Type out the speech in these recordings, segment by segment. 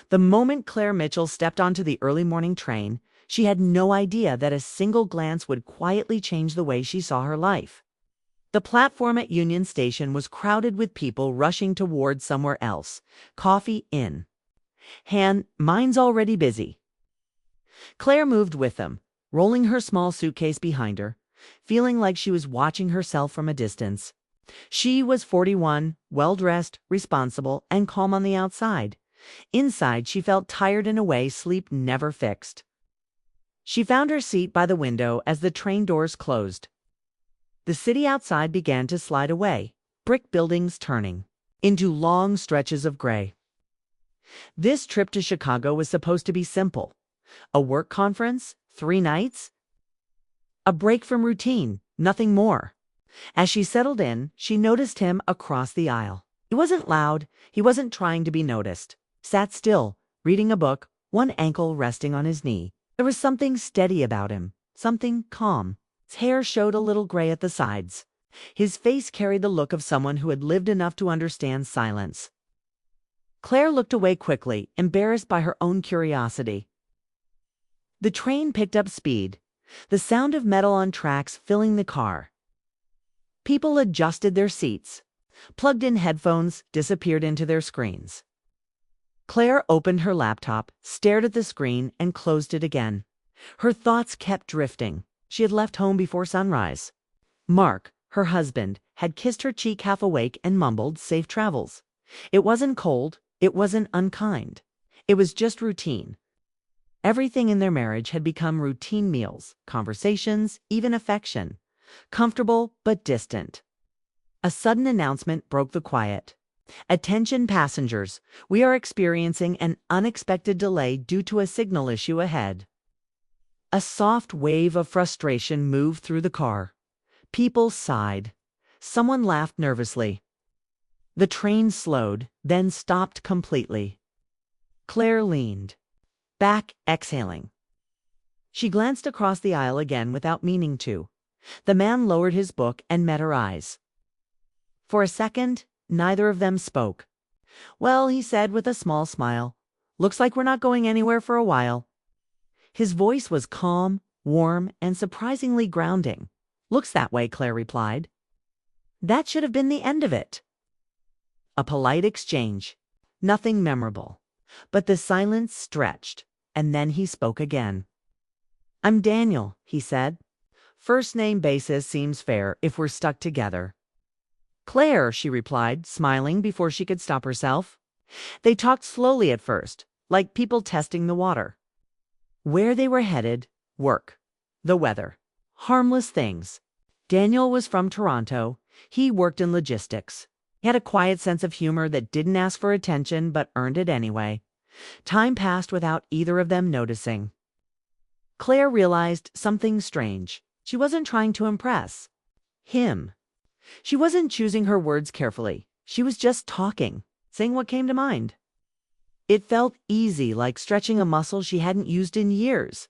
The moment Claire Mitchell stepped onto the early morning train, she had no idea that a single glance would quietly change the way she saw her life. The platform at Union Station was crowded with people rushing toward somewhere else. Coffee in hand, minds already busy. Claire moved with them, rolling her small suitcase behind her, feeling like she was watching herself from a distance. She was 41, well-dressed, responsible, and calm on the outside. Inside, she felt tired in a way sleep never fixed. She found her seat by the window as the train doors closed. The city outside began to slide away, brick buildings turning into long stretches of gray. This trip to Chicago was supposed to be simple. A work conference, 3 nights, a break from routine, nothing more. As she settled in, she noticed him across the aisle. He wasn't loud, he wasn't trying to be noticed. Sat still, reading a book, one ankle resting on his knee. There was something steady about him, something calm. His hair showed a little gray at the sides. His face carried the look of someone who had lived enough to understand silence. Claire looked away quickly, embarrassed by her own curiosity. The train picked up speed, the sound of metal on tracks filling the car. People adjusted their seats, plugged in headphones, disappeared into their screens. Claire opened her laptop, stared at the screen, and closed it again. Her thoughts kept drifting. She had left home before sunrise. Mark, her husband, had kissed her cheek half awake and mumbled, "Safe travels." It wasn't cold, it wasn't unkind. It was just routine. Everything in their marriage had become routine: meals, conversations, even affection. Comfortable but distant. A sudden announcement broke the quiet. "Attention passengers, we are experiencing an unexpected delay due to a signal issue ahead." A soft wave of frustration moved through the car. People sighed. Someone laughed nervously. The train slowed, then stopped completely. Claire leaned back, exhaling. She glanced across the aisle again without meaning to. The man lowered his book and met her eyes. For a second, neither of them spoke. "Well," he said with a small smile, "looks like we're not going anywhere for a while." His voice was calm, warm, and surprisingly grounding. "Looks that way," Claire replied. That should have been the end of it. A polite exchange. Nothing memorable. But the silence stretched, and then he spoke again. "I'm Daniel," he said. "First name basis seems fair if we're stuck together." "Claire," she replied, smiling before she could stop herself. They talked slowly at first, like people testing the water. Where they were headed, work, the weather, harmless things. Daniel was from Toronto. He worked in logistics. He had a quiet sense of humor that didn't ask for attention but earned it anyway. Time passed without either of them noticing. Claire realized something strange. She wasn't trying to impress him. She wasn't choosing her words carefully. She was just talking, saying what came to mind. It felt easy, like stretching a muscle she hadn't used in years.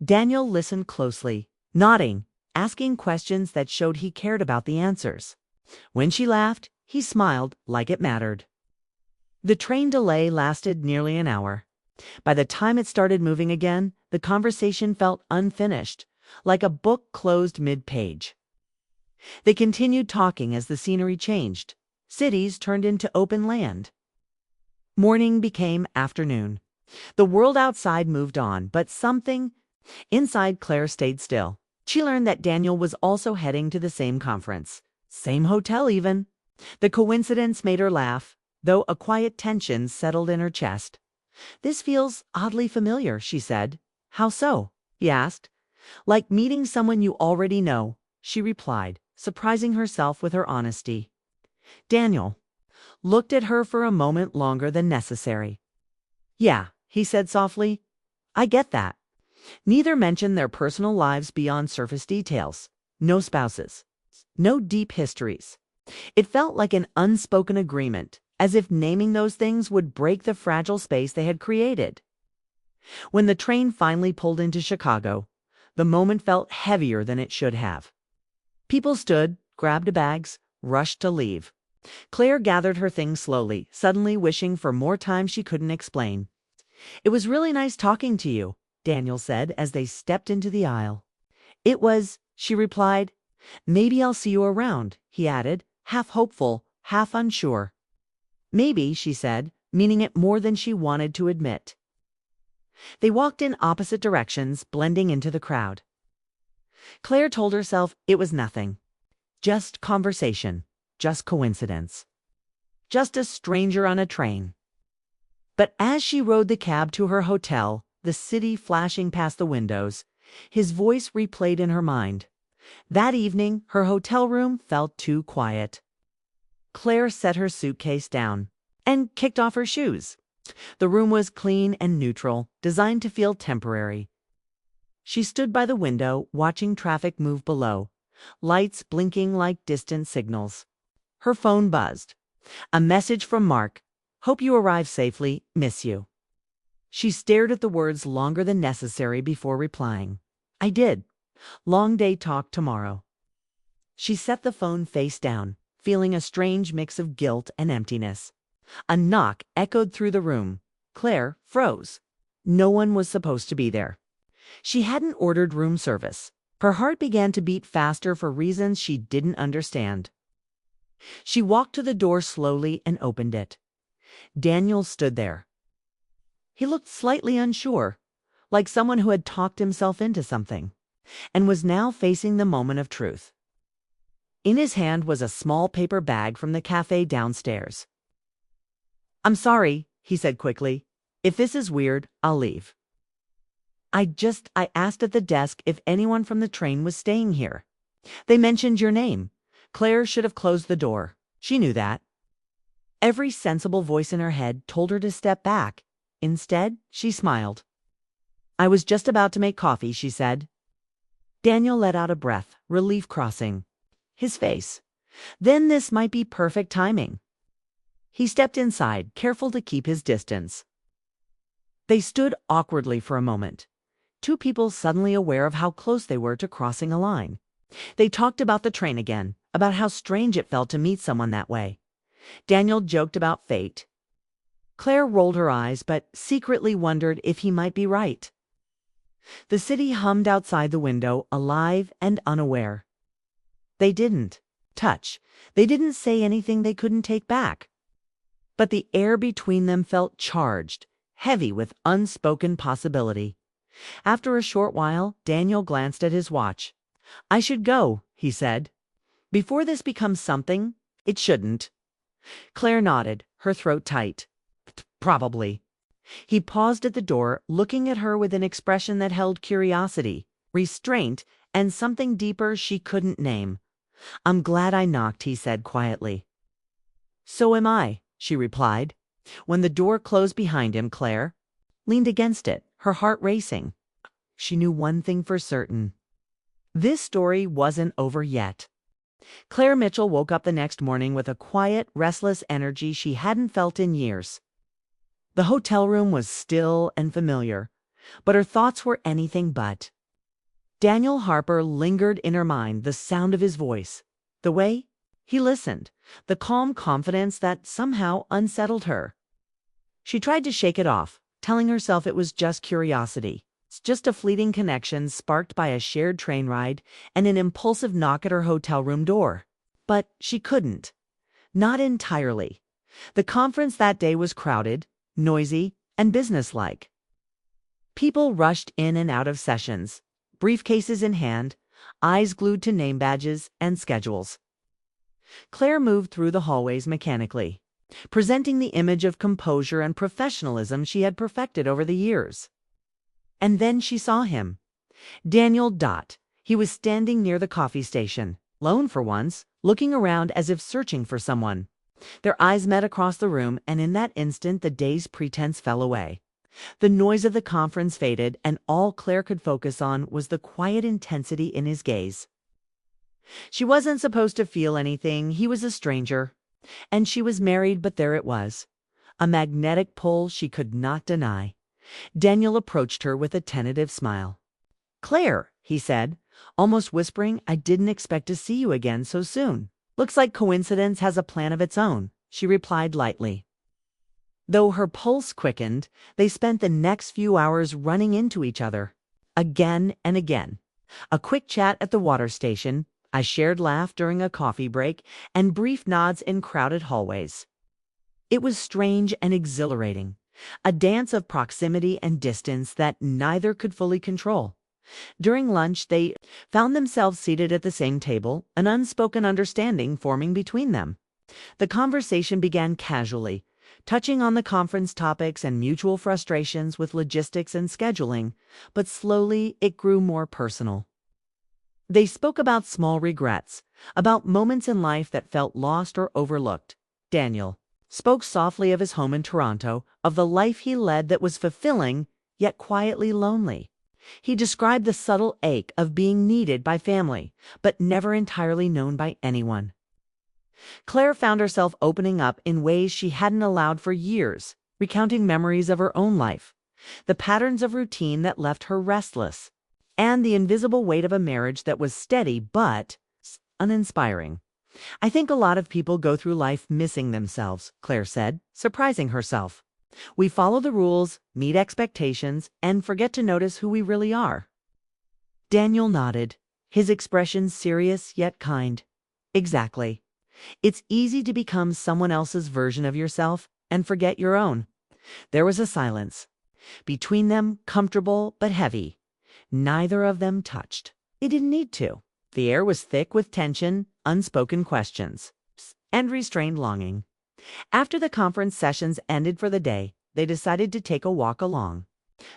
Daniel listened closely, nodding, asking questions that showed he cared about the answers. When she laughed, he smiled like it mattered. The train delay lasted nearly an hour. By the time it started moving again, the conversation felt unfinished, like a book closed mid-page. They continued talking as the scenery changed. Cities turned into open land. Morning became afternoon. The world outside moved on, but something inside Claire stayed still. She learned that Daniel was also heading to the same conference. Same hotel even. The coincidence made her laugh, though a quiet tension settled in her chest. "This feels oddly familiar," she said. "How so?" he asked. "Like meeting someone you already know," she replied, surprising herself with her honesty. Daniel looked at her for a moment longer than necessary. "Yeah," he said softly. "I get that." Neither mentioned their personal lives beyond surface details. No spouses. No deep histories. It felt like an unspoken agreement, as if naming those things would break the fragile space they had created. When the train finally pulled into Chicago, the moment felt heavier than it should have. People stood, grabbed bags, rushed to leave. Claire gathered her things slowly, suddenly wishing for more time she couldn't explain. "It was really nice talking to you," Daniel said as they stepped into the aisle. "It was," she replied. "Maybe I'll see you around," he added, half hopeful, half unsure. "Maybe," she said, meaning it more than she wanted to admit. They walked in opposite directions, blending into the crowd. Claire told herself it was nothing. Just conversation. Just coincidence. Just a stranger on a train. But as she rode the cab to her hotel, the city flashing past the windows, his voice replayed in her mind. That evening, her hotel room felt too quiet. Claire set her suitcase down and kicked off her shoes. The room was clean and neutral, designed to feel temporary. She stood by the window, watching traffic move below, lights blinking like distant signals. Her phone buzzed. A message from Mark. "Hope you arrive safely. Miss you." She stared at the words longer than necessary before replying. "I did. Long day talk tomorrow." She set the phone face down, feeling a strange mix of guilt and emptiness. A knock echoed through the room. Claire froze. No one was supposed to be there. She hadn't ordered room service. Her heart began to beat faster for reasons she didn't understand. She walked to the door slowly and opened it. Daniel stood there. He looked slightly unsure, like someone who had talked himself into something, and was now facing the moment of truth. In his hand was a small paper bag from the cafe downstairs. "I'm sorry," he said quickly. "If this is weird, I'll leave. I asked at the desk if anyone from the train was staying here. They mentioned your name." Claire should have closed the door. She knew that. Every sensible voice in her head told her to step back. Instead, she smiled. "I was just about to make coffee," she said. Daniel let out a breath, relief crossing his face. Then this might be perfect timing. He stepped inside, careful to keep his distance. They stood awkwardly for a moment. Two people suddenly aware of how close they were to crossing a line. They talked about the train again, about how strange it felt to meet someone that way. Daniel joked about fate. Claire rolled her eyes, but secretly wondered if he might be right. The city hummed outside the window, alive and unaware. They didn't touch. They didn't say anything they couldn't take back. But the air between them felt charged, heavy with unspoken possibility. After a short while, Daniel glanced at his watch. "I should go," he said. "Before this becomes something it shouldn't." Claire nodded, her throat tight. "Probably." He paused at the door, looking at her with an expression that held curiosity, restraint, and something deeper she couldn't name. "I'm glad I knocked," he said quietly. "So am I," she replied. When the door closed behind him, Claire leaned against it, her heart racing. She knew one thing for certain. This story wasn't over yet. Claire Mitchell woke up the next morning with a quiet, restless energy she hadn't felt in years. The hotel room was still and familiar, but her thoughts were anything but. Daniel Harper lingered in her mind, the sound of his voice, the way he listened, the calm confidence that somehow unsettled her. She tried to shake it off, telling herself it was just curiosity. It's just a fleeting connection sparked by a shared train ride and an impulsive knock at her hotel room door. But she couldn't. Not entirely. The conference that day was crowded, noisy, and businesslike. People rushed in and out of sessions, briefcases in hand, eyes glued to name badges and schedules. Claire moved through the hallways mechanically, presenting the image of composure and professionalism she had perfected over the years. And then she saw him. Daniel Dot. He was standing near the coffee station, alone for once, looking around as if searching for someone. Their eyes met across the room, and in that instant the day's pretense fell away. The noise of the conference faded, and all Claire could focus on was the quiet intensity in his gaze. She wasn't supposed to feel anything. He was a stranger. And she was married, but there it was. A magnetic pull she could not deny. Daniel approached her with a tentative smile. "Claire," he said, almost whispering, "I didn't expect to see you again so soon." Looks like coincidence has a plan of its own, she replied lightly. Though her pulse quickened, they spent the next few hours running into each other, again and again. A quick chat at the water station, a shared laugh during a coffee break, and brief nods in crowded hallways. It was strange and exhilarating, a dance of proximity and distance that neither could fully control. During lunch, they found themselves seated at the same table, an unspoken understanding forming between them. The conversation began casually, touching on the conference topics and mutual frustrations with logistics and scheduling, but slowly it grew more personal. They spoke about small regrets, about moments in life that felt lost or overlooked. Daniel spoke softly of his home in Toronto, of the life he led that was fulfilling, yet quietly lonely. He described the subtle ache of being needed by family, but never entirely known by anyone. Claire found herself opening up in ways she hadn't allowed for years, recounting memories of her own life, the patterns of routine that left her restless, and the invisible weight of a marriage that was steady but uninspiring. I think a lot of people go through life missing themselves, Claire said, surprising herself. We follow the rules, meet expectations, and forget to notice who we really are. Daniel nodded, his expression serious yet kind. Exactly. It's easy to become someone else's version of yourself and forget your own. There was a silence. Between them, comfortable but heavy. Neither of them touched. They didn't need to. The air was thick with tension, unspoken questions, and restrained longing. After the conference sessions ended for the day, they decided to take a walk along.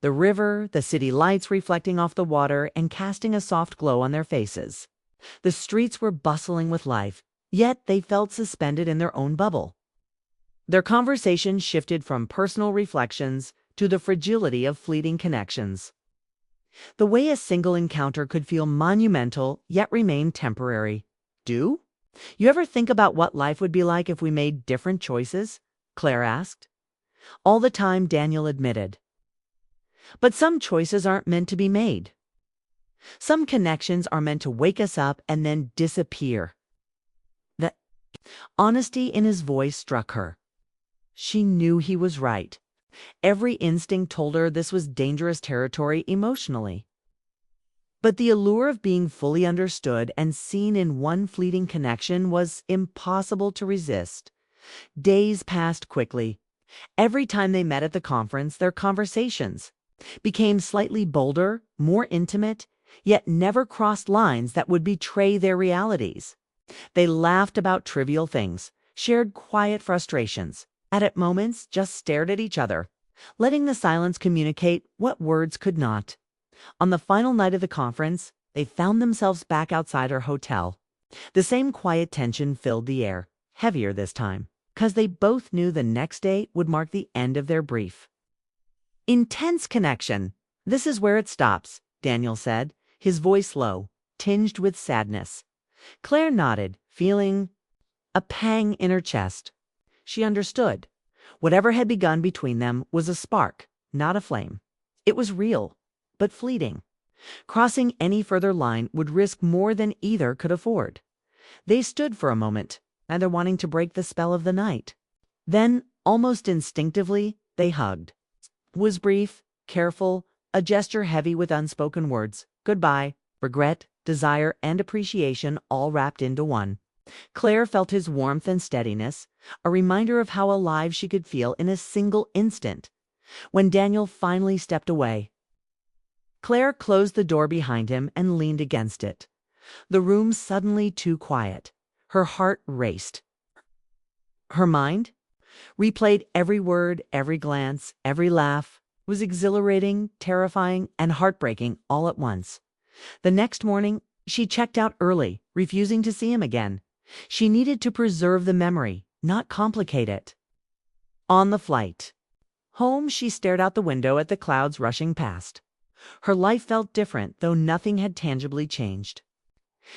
The river, the city lights reflecting off the water and casting a soft glow on their faces. The streets were bustling with life, yet they felt suspended in their own bubble. Their conversation shifted from personal reflections to the fragility of fleeting connections. The way a single encounter could feel monumental yet remain temporary. Do you ever think about what life would be like if we made different choices? Claire asked. All the time, Daniel admitted. But some choices aren't meant to be made. Some connections are meant to wake us up and then disappear. The honesty in his voice struck her. She knew he was right. Every instinct told her this was dangerous territory emotionally. But the allure of being fully understood and seen in one fleeting connection was impossible to resist. Days passed quickly. Every time they met at the conference, their conversations became slightly bolder, more intimate, yet never crossed lines that would betray their realities. They laughed about trivial things, shared quiet frustrations, and at moments just stared at each other, letting the silence communicate what words could not. On the final night of the conference, they found themselves back outside her hotel. The same quiet tension filled the air, heavier this time, because they both knew the next day would mark the end of their brief. Intense connection. This is where it stops, Daniel said, his voice low, tinged with sadness. Claire nodded, feeling a pang in her chest. She understood. Whatever had begun between them was a spark, not a flame. It was real, but fleeting. Crossing any further line would risk more than either could afford. They stood for a moment, neither wanting to break the spell of the night. Then, almost instinctively, they hugged. It was brief, careful, a gesture heavy with unspoken words. Goodbye, regret, desire, and appreciation all wrapped into one. Claire felt his warmth and steadiness, a reminder of how alive she could feel in a single instant. When Daniel finally stepped away, Claire closed the door behind him and leaned against it. The room suddenly too quiet. Her heart raced. Her mind replayed every word, every glance, every laugh. It was exhilarating, terrifying, and heartbreaking all at once. The next morning, she checked out early, refusing to see him again. She needed to preserve the memory, not complicate it. On the flight home, she stared out the window at the clouds rushing past. Her life felt different, though nothing had tangibly changed.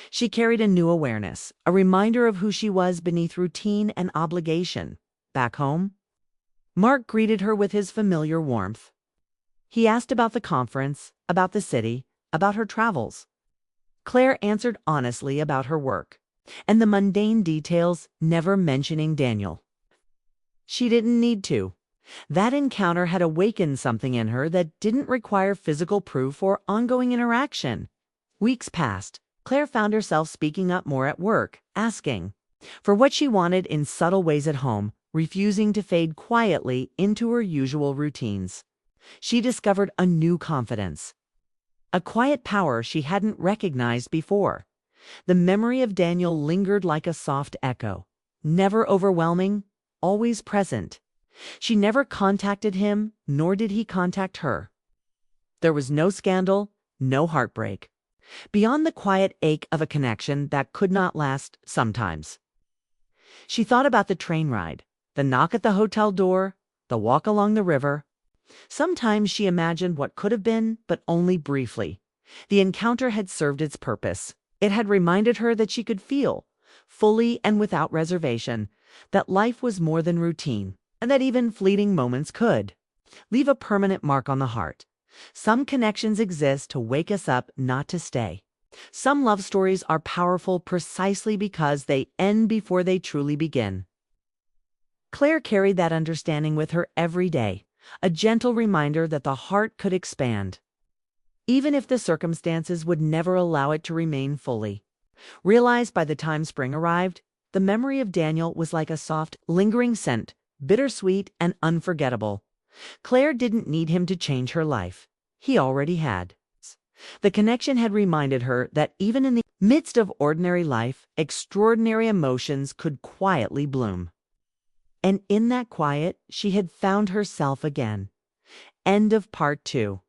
She carried a new awareness, a reminder of who she was beneath routine and obligation. Back home, Mark greeted her with his familiar warmth. He asked about the conference, about the city, about her travels. Claire answered honestly about her work. and the mundane details, never mentioning Daniel. She didn't need to. That encounter had awakened something in her that didn't require physical proof or ongoing interaction. Weeks passed. Claire found herself speaking up more at work, asking for what she wanted in subtle ways at home, refusing to fade quietly into her usual routines. She discovered a new confidence, a quiet power she hadn't recognized before. The memory of Daniel lingered like a soft echo, never overwhelming, always present. She never contacted him, nor did he contact her. There was no scandal, no heartbreak, beyond the quiet ache of a connection that could not last sometimes. She thought about the train ride, the knock at the hotel door, the walk along the river. Sometimes she imagined what could have been, but only briefly. The encounter had served its purpose. It had reminded her that she could feel, fully and without reservation, that life was more than routine, and that even fleeting moments could leave a permanent mark on the heart. Some connections exist to wake us up, not to stay. Some love stories are powerful precisely because they end before they truly begin. Claire carried that understanding with her every day, a gentle reminder that the heart could expand, even if the circumstances would never allow it to remain fully. Realized by the time spring arrived, the memory of Daniel was like a soft, lingering scent, bittersweet and unforgettable. Claire didn't need him to change her life. He already had. The connection had reminded her that even in the midst of ordinary life, extraordinary emotions could quietly bloom. And in that quiet, she had found herself again. End of part 2.